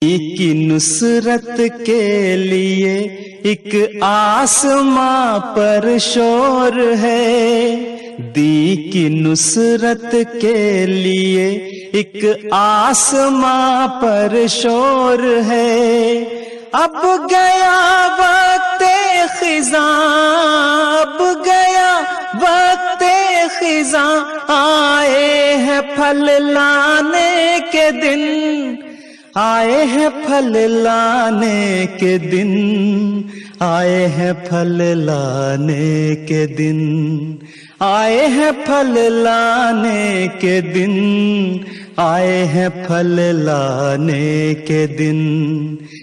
کی نصرت کے لیے ایک آسماں پر شور ہے، دی کی نصرت کے لیے ایک آسماں پر شور ہے۔ اب گیا وقت خزاں، اب گیا وقت خزاں، آئے ہیں پھل لانے کے دن، آئے ہیں پھل لانے کے دن، آئے ہیں پھل لانے کے دن، آئے ہیں پھل لانے کے دن، آئے ہیں پھل لانے کے دن۔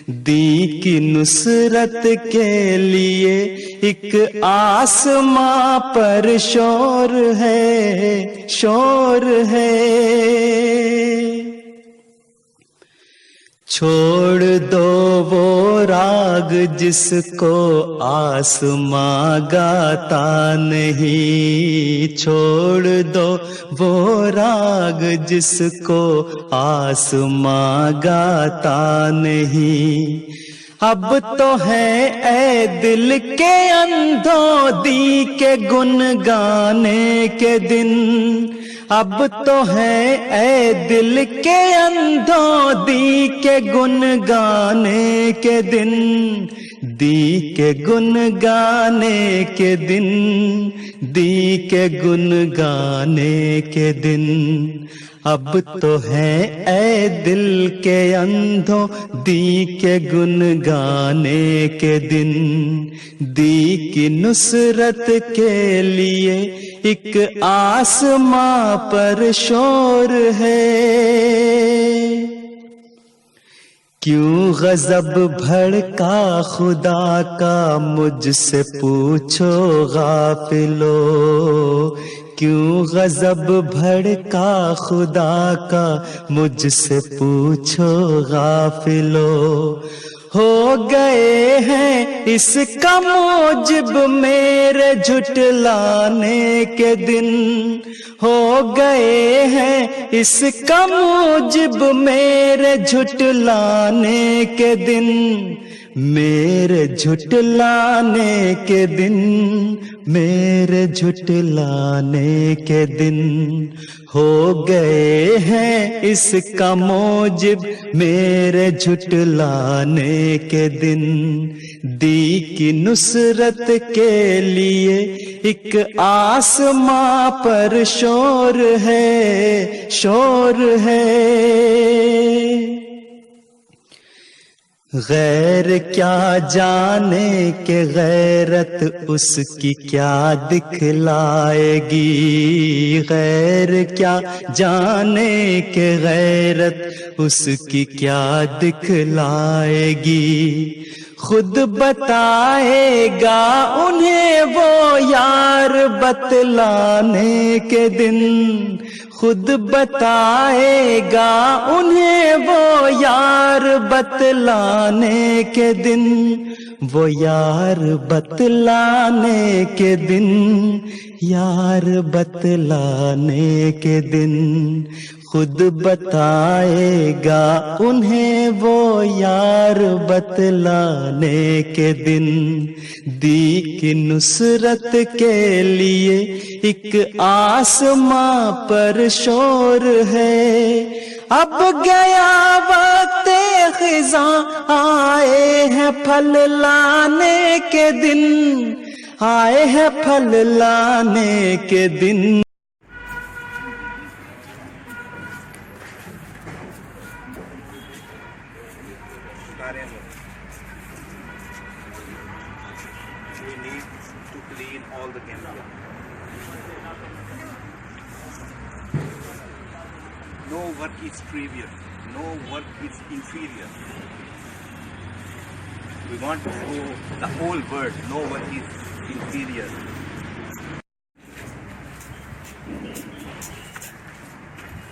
دی کی نصرت کے لیے ایک آسماں پر شور ہے، شور ہے۔ چھوڑ دو وہ راگ جس کو آسماں گاتا نہیں، چھوڑ دو وہ راگ جس کو آسماں گاتا نہیں۔ اب تو ہے اے دل کے اندھوں دی کے گن گانے کے دن، اب تو ہے اے دل کے اندھوں دی کے گن گانے کے دن، دی کے گن گانے کے دن، دی کے گن گانے کے دن۔ اب تو ہے اے دل کے اندھوں دی کے گن گانے کے دن، دی کی نصرت کے لیے ایک آسماں پر شور ہے۔ کیوں غضب بھڑکا خدا کا مجھ سے پوچھو غافلو، کیوں غضب بھڑکا خدا کا مجھ سے پوچھو غافلو۔ ہو گئے ہیں اس کا موجب میرے جھٹلانے کے دن، ہو گئے ہیں اس کا موجب میرے جھٹلانے کے دن، میرے جھٹلانے کے دن، میرے جھٹلانے کے دن۔ ہو گئے ہیں اس کا موجب میرے جھٹلانے کے دن، دی کی نصرت کے لیے ایک آسماں پر شور ہے، شور ہے۔ غیر کیا جانے کہ غیرت اس کی کیا دکھلائے گی، غیر کیا جانے کہ غیرت اس کی کیا دکھلائے گی۔ خود بتائے گا انہیں وہ یار بتلانے کے دن، خود بتائے گا انہیں وہ یار بتلانے کے دن، وہ یار بتلانے کے دن، یار بتلانے کے دن۔ خود بتائے گا انہیں وہ یار بتلانے کے دن، دی کی نصرت کے لیے ایک آسماں پر شور ہے۔ اب گیا وقت خزاں، آئے ہیں پھل لانے کے دن، آئے ہیں پھل لانے کے دن۔ We need to clean all the camera. No work is trivial. No work is inferior. We want to show the whole world no work is inferior.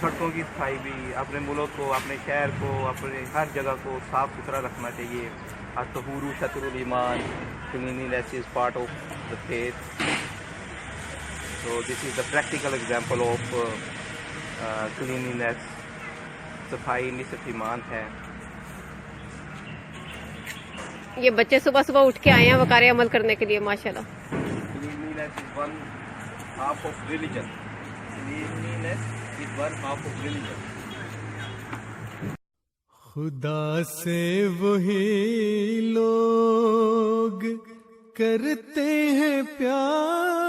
سڑکوں کی صفائی بھی، اپنے ملک کو، اپنے شہر کو، اپنے ہر جگہ کو صاف ستھرا رکھنا چاہیے۔ الطہور شطر الایمان، cleanliness is part of the faith. So this is the practical example of cleanliness. صفائی نصف ایمان ہے. یہ بچے صبح صبح اٹھ کے آئے ہیں وقار عمل کرنے کے لیے ماشاءاللہ. Cleanliness is one half of religion. Cleanliness is one half of religion. خدا سے وہی لوگ کرتے ہیں پیار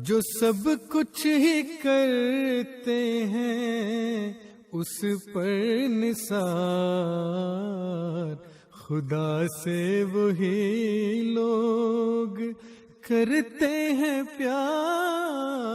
جو سب کچھ ہی کرتے ہیں اس پر نثار. خدا سے وہی لوگ کرتے ہیں پیار.